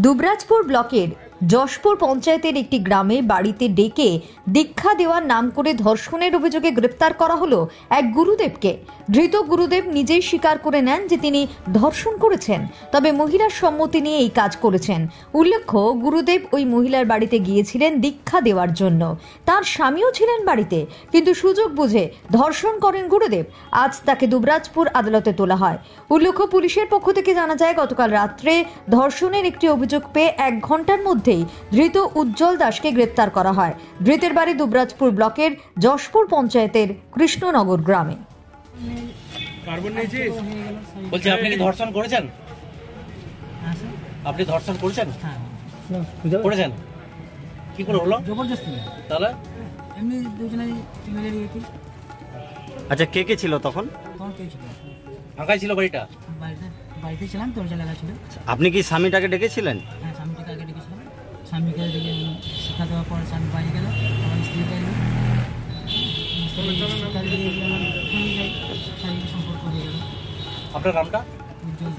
দুবরাজপুর ব্লকের যশপুর পঞ্চায়েতের একটি গ্রামে বাড়িতে ডেকে দীক্ষা দেওয়ার নাম করে ধর্ষণের অভিযোগে গ্রেপ্তার করা হলো এক গুরুদেবকে। ধৃত গুরুদেব নিজেই স্বীকার করে নেন যে তিনি ধর্ষণ করেছেন, তবে মহিলার সম্মতি নিয়ে এই কাজ করেছেন। উল্লেখ্য, গুরুদেব ওই মহিলার বাড়িতে গিয়েছিলেন দীক্ষা দেওয়ার জন্য। তার স্বামীও ছিলেন বাড়িতে, কিন্তু সুযোগ বুঝে ধর্ষণ করেন গুরুদেব। আজ তাকে দুবরাজপুর আদালতে তোলা হয়। উল্লেখ্য, পুলিশের পক্ষ থেকে জানা যায়, গতকাল রাত্রে ধর্ষণের একটি অভিযোগ পেয়ে 1 ঘন্টার মধ্যেই ধৃত উজ্জ্বল দাসকে গ্রেপ্তার করা হয়। ধৃতের বাড়ি দুবরাজপুর ব্লকের যশপুর পঞ্চায়েতের কৃষ্ণনগর গ্রামে। বলছি, আপনি কি ধর্ষণ করেছেন? আপনি ধর্ষণ করেছেন? করেছেন? কি করে হলো? জবরদস্তি। তাহলে এমনি দুজনে মিলে গিয়েছি। আচ্ছা, কে কে ছিল তখন? তখন কে ছিল? ফাঁকাই ছিল বাড়িটা? বাড়িতে ছিলাম, দরজা লাগা ছিল। আপনি কি স্বামীটাকে ডেকেছিলেন? হ্যাঁ, স্বামীকে আগে ডেকেছিলাম। স্বামীকে ডেকে শিক্ষা দেওয়ার পর স্বামী বাড়ি গেল, আমার স্ত্রীকে এলো। শিক্ষা দিয়ে আমার ফ্যামিলি যাই, শারীরিক সম্পর্ক হয়ে গেল। আপনার নামটা? উজ্জ্বল।